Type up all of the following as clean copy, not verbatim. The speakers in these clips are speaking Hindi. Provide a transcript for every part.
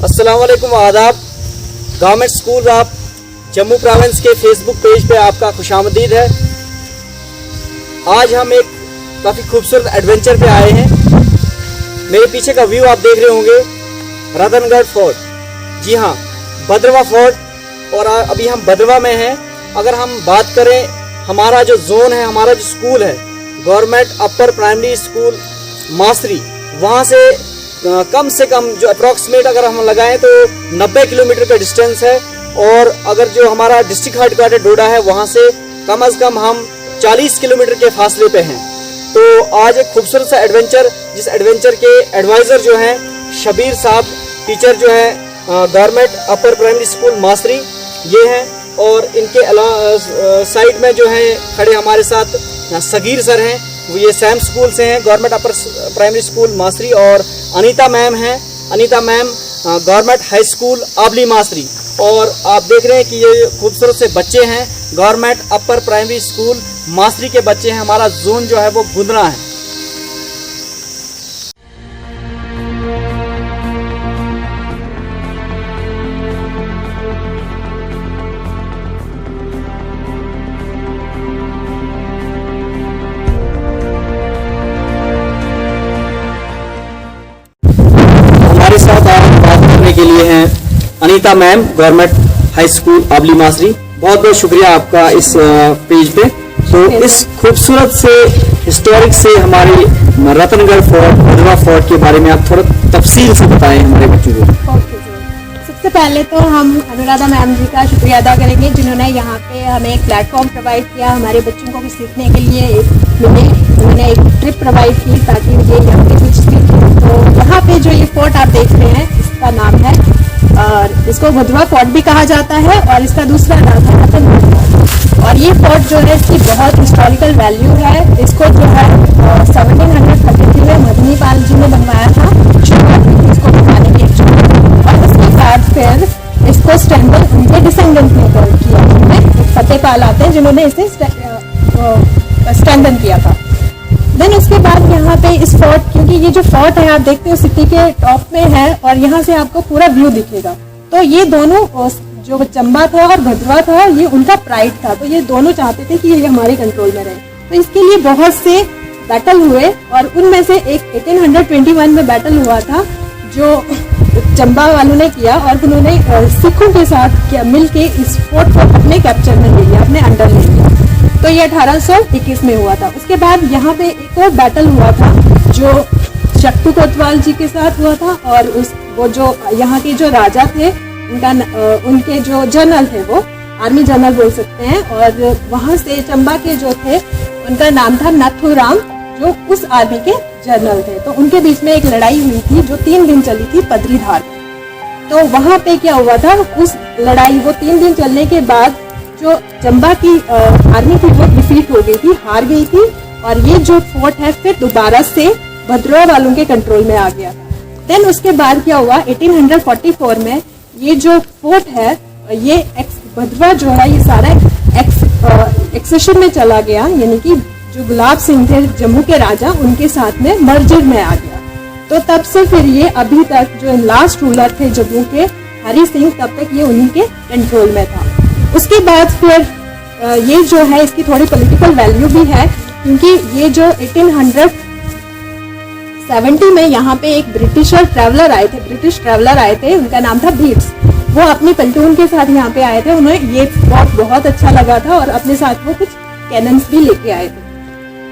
अस्सलाम वालेकुम, आदाब। गवर्नमेंट स्कूल आप जम्मू प्रोविंस के फेसबुक पेज पे आपका खुशामदीद है। आज हम एक काफ़ी खूबसूरत एडवेंचर पे आए हैं। मेरे पीछे का व्यू आप देख रहे होंगे रतनगढ़ फोर्ट। जी हाँ, भद्रवा फोर्ट। और अभी हम भद्रवा में हैं। अगर हम बात करें, हमारा जो जोन है, हमारा जो स्कूल है गवर्नमेंट अपर प्राइमरी स्कूल मासरी, वहाँ से कम जो अप्रॉक्सीमेट अगर हम लगाएं तो 90 किलोमीटर का डिस्टेंस है। और अगर जो हमारा डिस्ट्रिक्ट हेडक्वार्टर डोडा है, वहाँ से कम हम 40 किलोमीटर के फासले पे हैं। तो आज एक खूबसूरत सा एडवेंचर, जिस एडवेंचर के एडवाइज़र जो हैं शबीर साहब, टीचर जो हैं गवर्नमेंट अपर प्राइमरी स्कूल मासरी, ये हैं। और इनके साइड में जो हैं खड़े हमारे साथ सगीर सर हैं, वो ये सैम स्कूल से हैं, government upper primary school Masri. और अनीता मैम हैं, Anita ma'am government high school Abli Masri. और आप देख रहे हैं कि ये खूबसूरत से बच्चे हैं, गवर्नमेंट अपर प्राइमरी स्कूल मासरी के बच्चे हैं। हमारा जोन जो है वो गुंदरा है। हमारे साथ आज बात करने के लिए हैं Anita ma'am, government high school Abli Masri. बहुत बहुत शुक्रिया आपका इस पेज पे। तो इस खूबसूरत से हिस्टोरिक से हमारे रतनगढ़ फोर्ट, भद्रवा फोर्ट के बारे में आप थोड़ा तफसील से बताएं हमारे बच्चों को। सबसे पहले तो हम अनुराधा मैम जी का शुक्रिया अदा करेंगे, जिन्होंने यहाँ पे हमें एक प्लेटफॉर्म प्रोवाइड किया, हमारे बच्चों को भी सीखने के लिए उन्होंने एक ट्रिप प्रोवाइड की ताकि ये यहाँ पे कुछ सीखें। तो यहाँ पे जो ये फोर्ट आप देख रहे हैं, इसका नाम है, और इसको भद्रवा फोर्ट भी कहा जाता है, और इसका दूसरा नाम है रतनगढ़ फोर्ट। और ये फोर्ट जो है, इसकी बहुत हिस्टोरिकल वैल्यू है। इसको जो है 1733 में मदनी पाल जी ने बनवाया था, इसको बनवाने की। और उसके बाद फिर इसको स्ट्रेंथन उनके डिसेंडेंट ने किया, जिनमें फतेहपाल आते हैं, जिन्होंने इसे स्ट्रेंथन किया था। देन उसके बाद यहाँ पे इस फोर्ट, क्योंकि ये जो फोर्ट है आप देखते हो सिटी के टॉप में है, और यहाँ से आपको पूरा व्यू दिखेगा। तो ये दोनों, जो चंबा था और भद्रवा था, ये उनका प्राइड था। तो ये दोनों चाहते थे कि ये हमारे कंट्रोल में रहे। तो इसके लिए बहुत से बैटल हुए, और उनमें से एक 1821 में बैटल हुआ था, जो चंबा वालों ने किया, और उन्होंने सिखों के साथ मिलके इस फोर्ट को अपने कैप्चर में ले लिया, अपने अंडर ले लिया। तो ये 1821 में हुआ था। उसके बाद यहाँ पे एक और बैटल हुआ था, जो शक्तु कोतवाल जी के साथ हुआ था। और वो जो यहाँ के जो राजा थे, उनके जो जनरल थे, वो आर्मी जनरल बोल सकते हैं, और वहाँ से चंबा के जो थे, उनका नाम था नाथूराम, जो उस आर्मी के जनरल थे। तो उनके बीच में एक लड़ाई हुई थी, जो 3 दिन चली थी पदरीधार। तो वहाँ पे क्या हुआ था, उस लड़ाई, वो 3 दिन चलने के बाद जो चंबा की आर्मी थी वो डिफीट हो गई थी, हार गई थी। और ये जो फोर्ट है फिर दोबारा से भद्रवा वालों के कंट्रोल में आ गया। देन उसके बाद क्या हुआ, 1844 में ये जो फोर्ट है, ये भद्रवा जो है, ये सारा एक्सेशन में चला गया, यानी कि जो गुलाब सिंह थे जम्मू के राजा, उनके साथ में मर्जर में आ गया। तो तब से फिर ये अभी तक जो लास्ट रूलर थे जम्मू के, हरि सिंह, तब तक ये उन्हीं के कंट्रोल में था। उसके बाद फिर ये जो है, इसकी थोड़ी पॉलिटिकल वैल्यू भी है, क्योंकि ये जो 1870 में यहाँ पे एक ब्रिटिश ट्रैवलर आए थे, उनका नाम था भीट्स। वो अपनी प्लेटून के साथ यहाँ पे आए थे। उन्हें ये फोर्ट बहुत अच्छा लगा था, और अपने साथ वो कुछ कैनन्स भी लेके आए थे।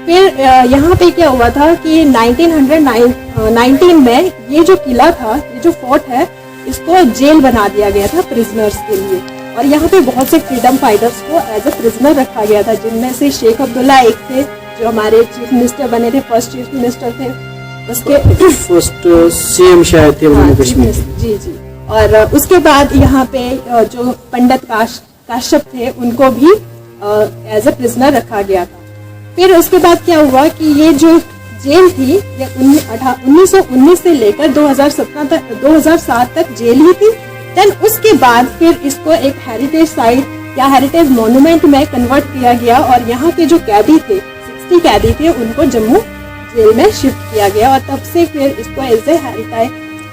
फिर यहाँ पे क्या हुआ था कि 1919 में ये जो किला था, ये जो फोर्ट है, इसको जेल बना दिया गया था प्रिजनर्स के लिए। और यहाँ पे बहुत से फ्रीडम फाइटर्स को एज ए प्रिजनर रखा गया था, जिनमें से शेख अब्दुल्ला एक थे, जो हमारे चीफ मिनिस्टर बने थे, फर्स्ट चीफ मिनिस्टर थे, उसके फर्स्ट सीएम शायद थे कश्मीर। जी जी। और उसके बाद यहाँ पे जो पंडित काश्यप थे, उनको भी एज ए प्रिजनर रखा गया था। फिर उसके बाद क्या हुआ कि ये जो जेल थी, ये 1919 से लेकर 2007 तक जेल ही थी। देन उसके बाद फिर इसको एक हेरिटेज साइट या हेरिटेज मॉन्यूमेंट में कन्वर्ट किया गया, और यहाँ के जो कैदी थे, 60 कैदी थे, उनको जम्मू जेल में शिफ्ट किया गया। और तब से फिर इसको एज ए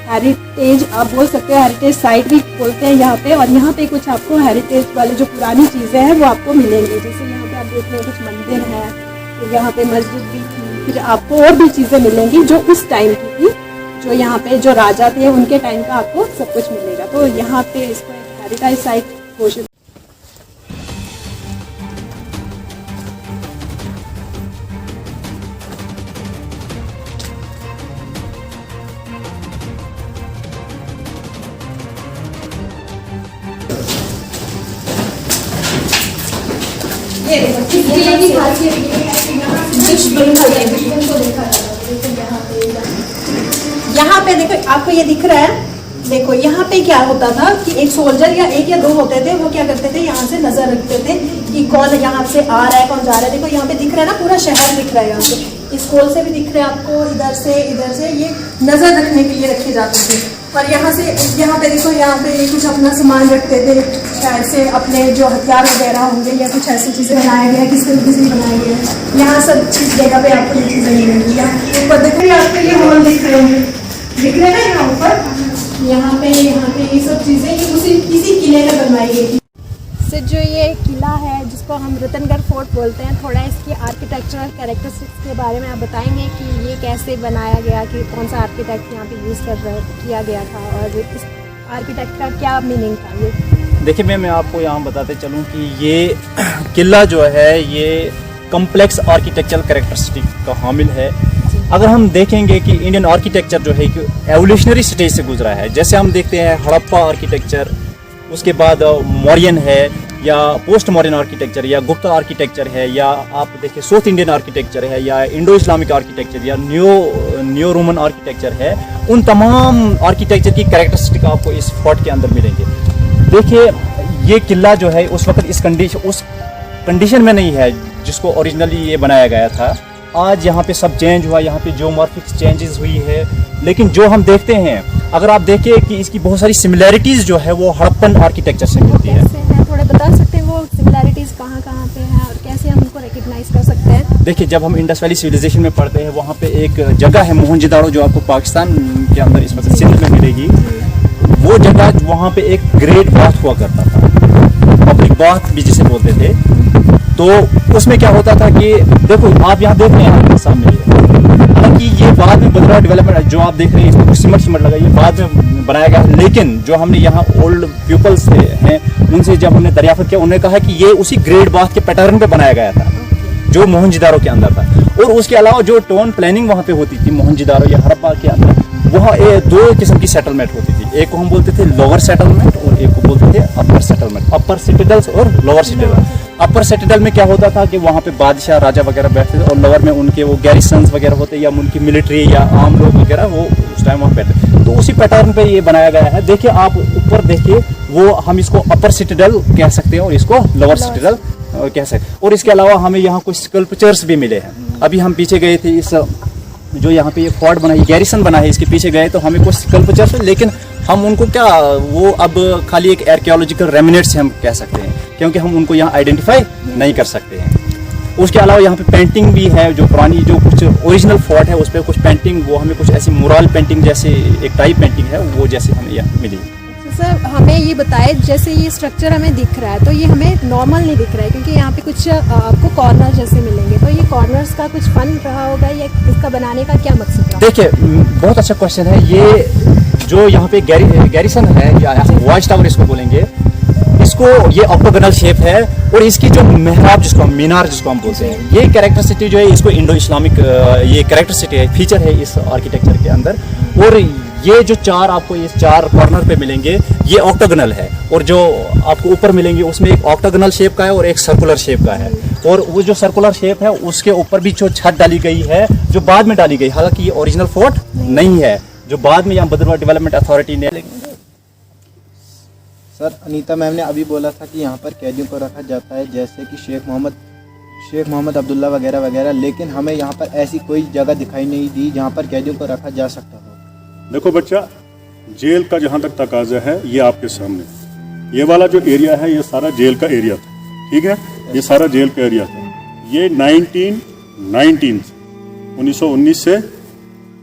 हेरिटेज आप बोल सकते हो, हेरिटेज साइट भी बोलते हैं यहाँ पे। और यहाँ पे कुछ आपको हेरिटेज वाले जो पुरानी चीज़ें हैं वो आपको मिलेंगी। जैसे यहाँ पे आप देख रहे हो कुछ मंदिर है, फिर यहाँ पे मस्जिद भी थी, फिर आपको और भी चीज़ें मिलेंगी जो उस टाइम की थी, जो यहाँ पे जो राजा थे उनके टाइम का आपको सब कुछ मिलेगा। तो यहाँ पे इसको एक हेरिटेज साइट घोषित। ये देखो किले की खासियत ये है कि यहाँ पे देखो आपको ये दिख रहा है। देखो यहाँ पे क्या होता था कि एक सोल्जर या एक या दो होते थे, वो क्या करते थे यहाँ से नजर रखते थे कि कौन यहाँ से आ रहा है, कौन जा रहा है। देखो यहाँ पे दिख रहा है ना, पूरा शहर दिख रहा है यहाँ पे, इस होल से भी दिख रहा है आपको, इधर से ये नजर रखने के लिए रखे जाते थे। और यहाँ से यहाँ पे देखो, यहाँ पे ये कुछ अपना सामान रखते थे, शायद से अपने जो हथियार वगैरह होंगे या कुछ ऐसी चीज़ें बनाया गया, किस तरीके से बनाया गया है। यहाँ सब चीज़ जगह पे आपको ये चीज़ें मिलेंगी। यहाँ ऊपर देखो आपको ये हॉल दिख रहे होंगे, दिख रहे हैं यहाँ ऊपर, यहाँ पे ये सब चीज़ें ये इसी किले में बनवाई गई थी। सर जो ये किला है जिसको हम रतनगढ़ फोर्ट बोलते हैं, थोड़ा इसकी आर्किटेक्चरल कैरेक्टरिस्टिक्स के बारे में आप बताएंगे कि ये कैसे बनाया गया, कि कौन सा आर्किटेक्ट यहाँ पे यूज़ किया गया था और इस आर्किटेक्ट का क्या मीनिंग था ये? देखिए मैं आपको यहाँ बताते चलूँ कि ये किला जो है ये कम्प्लेक्स आर्किटेक्चरल कैरेक्टरिस्टिक का हामिल है। अगर हम देखेंगे कि इंडियन आर्किटेक्चर जो है कि एवोल्यूशनरी स्टेज से गुजरा है, जैसे हम देखते हैं हड़प्पा आर्किटेक्चर, उसके बाद मौर्यन है या पोस्ट मॉडर्न आर्किटेक्चर या गुप्ता आर्किटेक्चर है, या आप देखिए साउथ इंडियन आर्किटेक्चर है या इंडो इस्लामिक आर्किटेक्चर या न्यू रोमन आर्किटेक्चर है, उन तमाम आर्किटेक्चर की कैरेक्टरिस्टिक आपको इस फोर्ट के अंदर मिलेंगे। देखिए ये किला जो है उस वक्त उस कंडीशन में नहीं है जिसको ओरिजिनली ये बनाया गया था। आज यहाँ पे सब चेंज हुआ, यहाँ पे जियोमॉर्फिक चेंजेस हुई है, लेकिन जो हम देखते हैं, अगर आप देखिए कि इसकी बहुत सारी सिमिलैरिटीज़ जो है वो हड़प्पन आर्किटेक्चर से मिलती है। थोड़ा बता सकते हैं वो सिमिलैरिटीज़ कहाँ पे हैं और कैसे हम उनको रिकग्नाइज कर सकते हैं? देखिए जब हम इंडस वैली सिविलाइजेशन में पढ़ते हैं, वहाँ पे एक जगह है मोहनजोदाड़ो, जो आपको पाकिस्तान के अंदर इस वक्त सिंध में मिलेगी। वो जगह वहाँ पे एक ग्रेट बाथ हुआ करता था, पब्लिक बाथ भी जिसे बोलते थे। तो उसमें क्या होता था कि देखो आप यहाँ देख रहे हैं आपके सामने, हालांकि ये बाद में बदलाव डेवलपमेंट जो आप देख रहे हैं इसमें कुछ सिमट लगा, ये बाद में बनाया गया। लेकिन जो हमने यहाँ ओल्ड पीपल्स हैं उनसे जब हमने दरियाफ्त किया, उन्होंने कहा कि ये उसी ग्रेट बाथ के पैटर्न पे बनाया गया था जो मोहनजोदाड़ो के अंदर था। और उसके अलावा जो टाउन प्लानिंग वहाँ पे होती थी मोहनजोदाड़ो या हड़प्पा के अंदर, वहाँ दो किस्म की सेटलमेंट होती थी। एक को हम बोलते थे लोअर सेटलमेंट और एक को बोलते थे अपर सेटलमेंट, अपर सिटाडेल्स और लोअर सिटाडेल। अपर सिटाडेल में क्या होता था कि वहाँ पे बादशाह राजा वगैरह बैठते थे, और लोअर में उनके वो गैरिसन्स वगैरह होते या उनकी मिलिट्री या आम लोग वगैरह वो उस टाइम वहाँ बैठते। तो उसी पैटर्न पे ये बनाया गया है। देखिए आप ऊपर देखिए, वो हम इसको अपर सिटाडेल कह सकते हैं और इसको लोअर सिटाडेल कह सकते हैं। और इसके अलावा हमें यहाँ कुछ स्कल्पचर्स भी मिले हैं। अभी हम पीछे गए थे, इस जो यहाँ पे ये फोर्ट बना है, गैरिसन बना है, इसके पीछे गए तो हमें कुछ स्कल्पचर्स, लेकिन हम उनको क्या, वो अब खाली एक आर्कियोलॉजिकल रेमिनेट्स से हम कह सकते हैं, क्योंकि हम उनको यहाँ आइडेंटिफाई नहीं कर सकते हैं। उसके अलावा यहाँ पे पेंटिंग भी है, जो पुरानी जो कुछ ओरिजिनल फोर्ट है उस पर कुछ पेंटिंग, वो हमें कुछ ऐसी मुराल पेंटिंग जैसे एक टाइप पेंटिंग है वो जैसे हमें यहाँ मिली। सर हमें ये बताए, जैसे ये स्ट्रक्चर हमें दिख रहा है तो ये हमें नॉर्मल नहीं दिख रहा है, क्योंकि यहाँ पे कुछ आपको कॉर्नर जैसे मिलेंगे, तो ये कॉर्नर्स का कुछ फन रहा होगा या इसका बनाने का क्या मकसद रहा? देखिए बहुत अच्छा क्वेश्चन है। ये जो यहाँ पे गैरिसन है या वॉच टावर इसको बोलेंगे, इसको ये ऑक्टोगोनल शेप है, और इसकी जो मेहराब जिसको हम मीनार जिसको हम बोलते हैं, ये कैरेक्टरिस्टिक जो है इसको इंडो इस्लामिक ये कैरेक्टरिस्टिक है, फीचर है इस आर्किटेक्चर के अंदर। और ये जो चार आपको ये चार कॉर्नर पे मिलेंगे ये ऑक्टागोनल है, और जो आपको ऊपर मिलेंगे उसमें एक ऑक्टागोनल शेप का है और एक सर्कुलर शेप का है। और वो जो सर्कुलर शेप है उसके ऊपर भी जो छत डाली गई है, जो बाद में डाली गई, हालांकि ये ओरिजिनल फोर्ट नहीं है, जो बाद में यहाँ भद्रवाह डेवलपमेंट अथॉरिटी ने। सर अनीता मैम ने अभी बोला था कि यहाँ पर कैदियों को रखा जाता है, जैसे कि शेख मोहम्मद अब्दुल्ला वगैरह वगैरह, लेकिन हमें यहाँ पर ऐसी कोई जगह दिखाई नहीं दी जहाँ पर कैदियों को रखा जा सकता हो। देखो बच्चा, जेल का जहाँ तक तकाजा है ये आपके सामने, ये वाला जो एरिया है ये सारा जेल का एरिया था, ठीक है, ये सारा जेल का एरिया था। ये 1919 से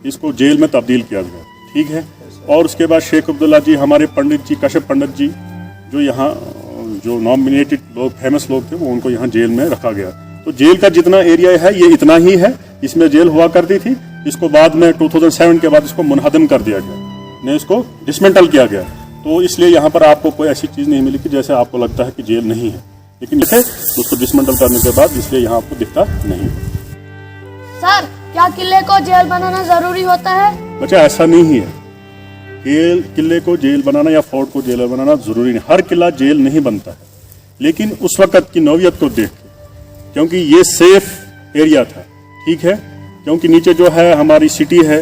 इसको जेल में तब्दील किया गया, ठीक है। और उसके बाद शेख अब्दुल्ला जी, हमारे पंडित जी कश्यप पंडित जी, जो यहाँ जो नॉमिनेटेड लोग, फेमस लोग थे, वो उनको यहाँ जेल में रखा गया। तो जेल का जितना एरिया है ये इतना ही है, इसमें जेल हुआ करती थी। इसको बाद में 2007 के बाद इसको मुनहदम कर दिया गया, ने इसको डिसमेंटल किया गया। तो इसलिए यहाँ पर आपको कोई ऐसी चीज़ नहीं मिली कि जैसे आपको लगता है कि जेल नहीं है, लेकिन इसे उसको डिसमेंटल करने के बाद इसलिए यहाँ आपको दिखता नहीं। सर, क्या किले को जेल बनाना जरूरी होता है? बच्चा ऐसा नहीं है, किले को जेल बनाना या फोर्ट को जेल बनाना जरूरी नहीं। हर किला जेल नहीं बनता है, लेकिन उस वक्त की नौयत को देख के, क्योंकि ये सेफ एरिया था, ठीक है, क्योंकि नीचे जो है हमारी सिटी है,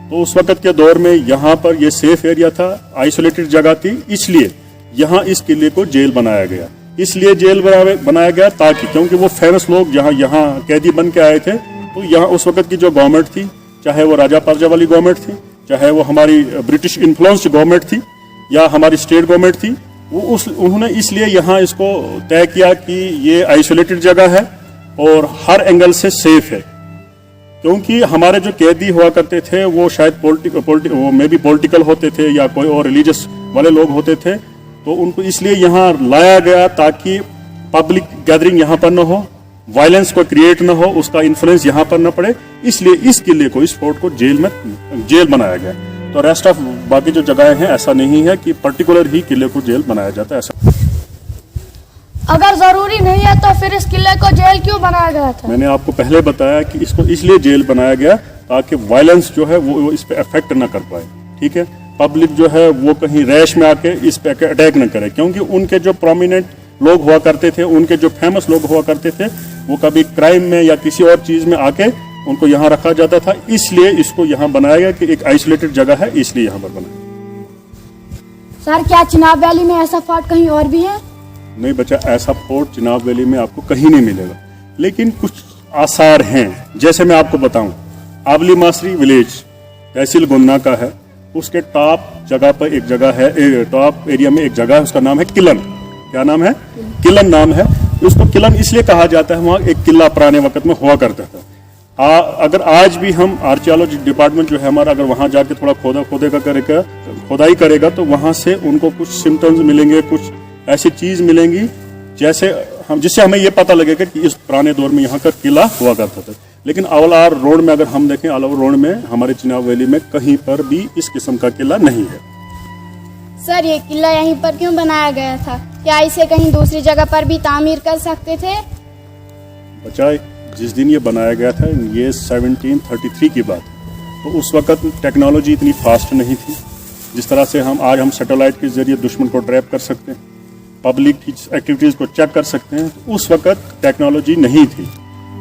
तो उस वक्त के दौर में यहाँ पर ये सेफ एरिया था, आइसोलेटेड जगह थी, इसलिए यहाँ इस किले को जेल बनाया गया। इसलिए जेल बनाया गया ताकि, क्योंकि वो फेमस लोग यहाँ कैदी बन के आए थे, तो यहाँ उस वक्त की जो गवर्नमेंट थी, चाहे वो राजा परजा वाली गवर्नमेंट थी, चाहे वो हमारी ब्रिटिश इन्फ्लुएंस्ड गवर्नमेंट थी या हमारी स्टेट गवर्नमेंट थी, उन्होंने इसलिए यहाँ इसको तय किया कि ये आइसोलेटेड जगह है और हर एंगल से सेफ है। क्योंकि हमारे जो कैदी हुआ करते थे वो शायद वो मे बी पॉलिटिकल होते थे या कोई और रिलीजियस वाले लोग होते थे, तो उनको इसलिए यहाँ लाया गया ताकि पब्लिक गैदरिंग यहाँ पर न हो, वायलेंस को क्रिएट न हो, उसका इन्फ्लुएंस यहाँ पर न पड़े, इसलिए इस किले को, इस फोर्ट को जेल बनाया गया। तो रेस्ट ऑफ बाकी जो जगहें हैं ऐसा नहीं है कि पर्टिकुलर ही किले को जेल बनाया जाता है, ऐसा। अगर जरूरी नहीं है तो फिर इस किले को जेल क्यों बनाया गया था? मैंने आपको पहले बताया कि इसको इसलिए जेल बनाया गया ताकि वायलेंस जो है वो इस पे अफेक्ट न कर पाए, ठीक है, पब्लिक जो है वो कहीं रैश में आके इस पे अटैक न करे, क्योंकि उनके जो प्रोमिनेंट लोग हुआ करते थे, उनके जो फेमस लोग हुआ करते थे, वो कभी क्राइम में या किसी और चीज में आके उनको यहाँ रखा जाता था, इसलिए इसको यहाँ बनाया गया कि एक आइसोलेटेड जगह है, इसलिए यहाँ पर बनाया। सर, क्या चिनाब वैली में ऐसा फोर्ट कहीं और भी है? नहीं बच्चा, ऐसा फोर्ट चिनाब वैली में आपको कहीं नहीं मिलेगा, लेकिन कुछ आसार हैं। जैसे मैं आपको बताऊं, आबली मासरी विलेज तहसील गुन्ना का है, उसके टॉप जगह पर एक जगह है, टॉप एरिया में एक जगह है, उसका नाम है किलन। क्या नाम है? किलन नाम है। उसको किलन इसलिए कहा जाता है, वहाँ एक किला पुराने वक्त में हुआ करता था। अगर आज भी हम आर्कियोलॉजी डिपार्टमेंट जो है हमारा, अगर वहाँ जाके थोड़ा खोदाई करेगा तो वहाँ से उनको कुछ सिम्टम्स मिलेंगे, कुछ ऐसी चीज मिलेंगी जिससे हमें ये पता लगेगा कि इस पुराने दौर में यहाँ का किला हुआ करता था। लेकिन अवलार रोड में अगर हम देखें, अवलार रोड में हमारे चिनाब वैली में कहीं पर भी इस किस्म का किला नहीं है। सर, ये किला यहीं पर क्यों बनाया गया था? क्या इसे कहीं दूसरी जगह पर भी तामीर कर सकते थे? बच्चा, जिस दिन ये बनाया गया था ये 1733 की बात है, तो उस वक्त टेक्नोलॉजी इतनी फास्ट नहीं थी जिस तरह से हम सैटेलाइट के जरिए दुश्मन को ट्रैप कर सकते हैं, पब्लिक की एक्टिविटीज़ को चेक कर सकते हैं। तो उस वक्त टेक्नोलॉजी नहीं थी,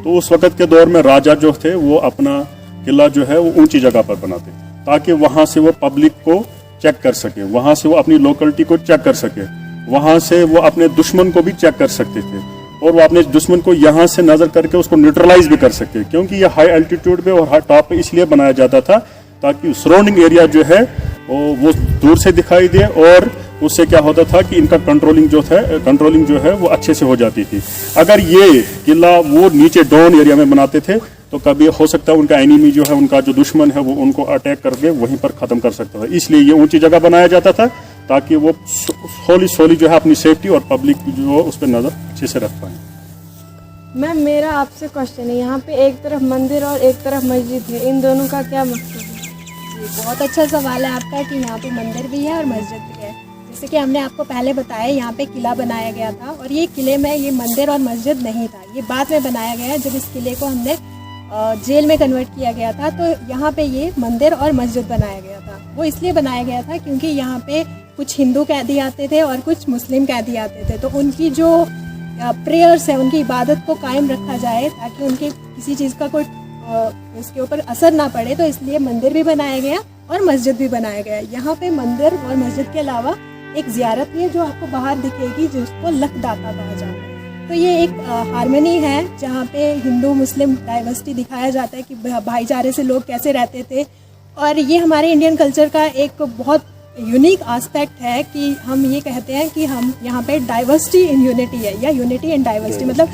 तो उस वक्त के दौर में राजा जो थे वो अपना किला जो है वो ऊंची जगह पर बनाते ताकि वहाँ से वो पब्लिक को चेक कर सके, वहाँ से वो अपनी लोकेलिटी को चेक कर सके, वहाँ से वो अपने दुश्मन को भी चेक कर सकते थे और वो अपने दुश्मन को यहाँ से नजर करके उसको न्यूट्रलाइज भी कर सकते। क्योंकि ये हाई एल्टीट्यूड पे और हाई टॉप पे इसलिए बनाया जाता था ताकि सराउंडिंग एरिया जो है वो दूर से दिखाई दे और उससे क्या होता था कि इनका कंट्रोलिंग जो है वो अच्छे से हो जाती थी। अगर ये किला वो नीचे डाउन एरिया में बनाते थे तो कभी हो सकता है उनका एनिमी जो है, उनका जो दुश्मन है, वो उनको अटैक करके वहीं पर खत्म कर सकता था। इसलिए ये ऊंची जगह बनाया जाता था ताकि वो सोली जो है अपनी सेफ्टी और पब्लिक जो उस पर नजर अच्छे से रख पाए। मैम, मेरा आपसे क्वेश्चन है, यहाँ पे एक तरफ मंदिर और एक तरफ मस्जिद है, इन दोनों का क्या मकसद है? जी, बहुत अच्छा सवाल है आपका कि यहाँ पे मंदिर भी है और मस्जिद भी है। जैसे कि हमने आपको पहले बताया, यहाँ पे किला बनाया गया था और ये किले में ये मंदिर और मस्जिद नहीं था, ये बाद में बनाया गया जब इस किले को हमने जेल में कन्वर्ट किया गया था, तो यहाँ पे ये मंदिर और मस्जिद बनाया गया था। वो इसलिए बनाया गया था क्योंकि यहाँ पे कुछ हिंदू कैदी आते थे और कुछ मुस्लिम कैदी आते थे, तो उनकी जो प्रेयर्स है, उनकी इबादत को कायम रखा जाए ताकि उनके किसी चीज़ का कोई उसके ऊपर असर ना पड़े, तो इसलिए मंदिर भी बनाया गया और मस्जिद भी बनाया गया। यहाँ पे मंदिर और मस्जिद के अलावा एक ज़ियारत भी है जो आपको बाहर दिखेगी, जिसको लखदाता कहा जाता है। तो ये एक हारमोनी है जहाँ पे हिंदू मुस्लिम डाइवर्सिटी दिखाया जाता है कि भाईचारे से लोग कैसे रहते थे। और ये हमारे इंडियन कल्चर का एक बहुत यूनिक एस्पेक्ट है कि हम ये कहते हैं कि हम यहाँ पे डाइवर्सिटी इन यूनिटी है, या यूनिटी इन डाइवर्सिटी, मतलब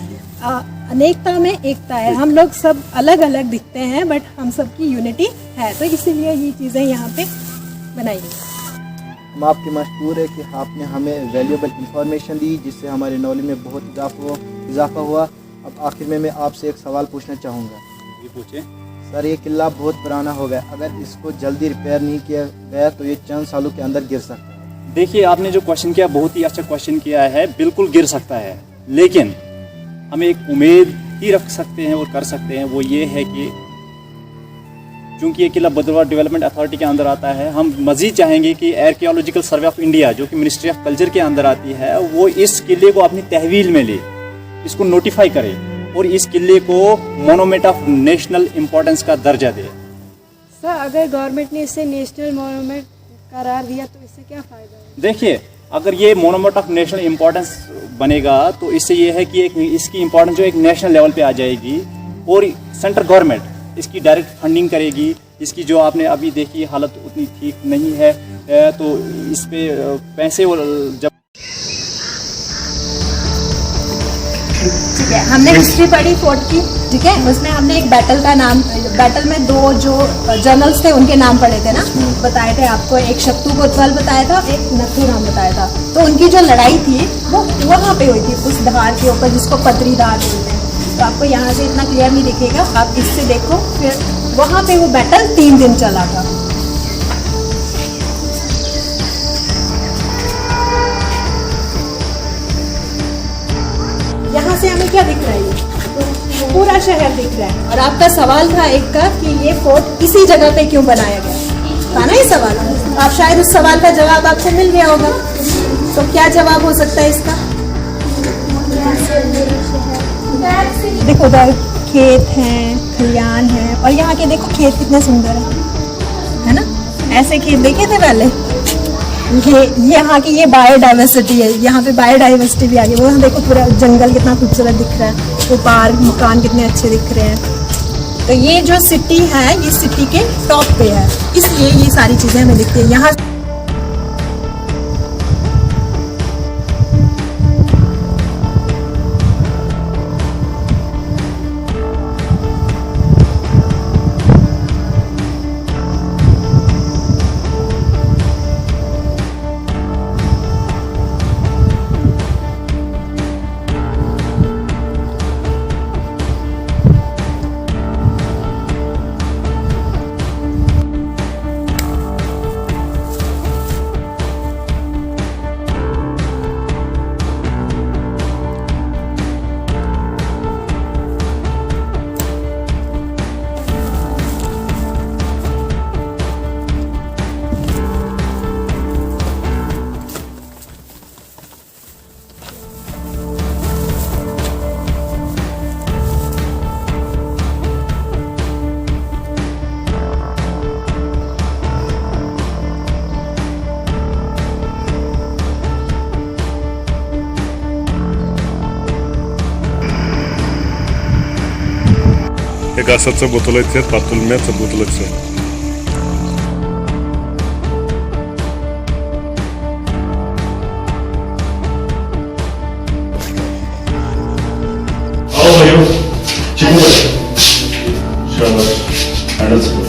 अनेकता में एकता है। हम लोग सब अलग अलग दिखते हैं बट हम सबकी यूनिटी है, तो इसीलिए ये चीज़ें यहाँ पे बनाई। हम आपके मशकूर है कि आपने हमें वैल्यूएबल इंफॉर्मेशन दी जिससे हमारे नॉलेज में बहुत इजाफा हुआ। अब आखिर में मैं आपसे एक सवाल पूछना चाहूँगा। ये पूछे। सर, ये किला बहुत पुराना हो गया, अगर इसको जल्दी रिपेयर नहीं किया गया तो ये चंद सालों के अंदर गिर सकता है। देखिए, आपने जो क्वेश्चन किया बहुत ही अच्छा क्वेश्चन किया है। बिल्कुल गिर सकता है, लेकिन हम एक उम्मीद ही रख सकते हैं और कर सकते हैं, वो ये है कि चूँकि ये किला भद्रवाह डेवलपमेंट अथॉरिटी के अंदर आता है, हम मज़ीद चाहेंगे कि आर्कियोलॉजिकल सर्वे ऑफ इंडिया जो कि मिनिस्ट्री ऑफ कल्चर के अंदर आती है, वो इस किले को अपनी तहवील में ले, इसको नोटिफाई करे और इस किले को मोनूमेंट ऑफ नेशनल इम्पोर्टेंस का दर्जा दे। सर, अगर गवर्नमेंट ने इसे नेशनल मोनूमेंट करार दिया तो इससे क्या फ़ायदा है? देखिए, अगर ये मोनूमेंट ऑफ नेशनल इम्पोर्टेंस बनेगा तो इससे ये है कि एक इसकी इम्पोर्टेंस जो एक नेशनल लेवल पे आ जाएगी और सेंट्रल गवर्नमेंट इसकी डायरेक्ट फंडिंग करेगी। इसकी जो आपने अभी देखी हालत उतनी ठीक नहीं है, तो इस पे पैसे और जब ठीक है, हमने हिस्ट्री पढ़ी फोर्ट की, ठीक है, उसमें हमने एक बैटल में दो जो जनरल्स थे उनके नाम पढ़े थे ना, बताए थे आपको। एक शत्रु कोतवाल बताया था, एक नथुराम बताया था। तो उनकी जो लड़ाई थी वो वहाँ पे हुई थी, उस धार के ऊपर जिसको पतरी धार बोलते हैं। तो आपको यहाँ से इतना क्लियर नहीं दिखेगा, आप इससे देखो। फिर वहाँ पे वो बैटल 3 दिन चला था। यहाँ से हमें क्या दिख रहा है? पूरा शहर दिख रहा है। और आपका सवाल था एक का कि ये फोर्ट इसी जगह पे क्यों बनाया गया था ना, ये सवाल। आप शायद उस सवाल का जवाब आपको मिल गया होगा। तो क्या जवाब हो सकता है इसका? देखो, उधर खेत हैं, खलियान है, और यहाँ के देखो खेत कितने सुंदर है ना। ऐसे खेत देखे थे पहले। ये यहाँ की ये बायोडाइवर्सिटी है, यहाँ पे बायोडाइवर्सिटी भी आ गई। वो देखो पूरा जंगल कितना खूबसूरत दिख रहा है, वो पार्क मकान कितने अच्छे दिख रहे हैं। तो ये जो सिटी है, ये सिटी के टॉप पे है, इसलिए ये सारी चीज़ें हमें दिखती है यहाँ। एक आसाचं बोतल आहेत, त्यात पातुलम्याचं बोतलचं. आओ भाइयों, चिकू शाबाश, हैंडल से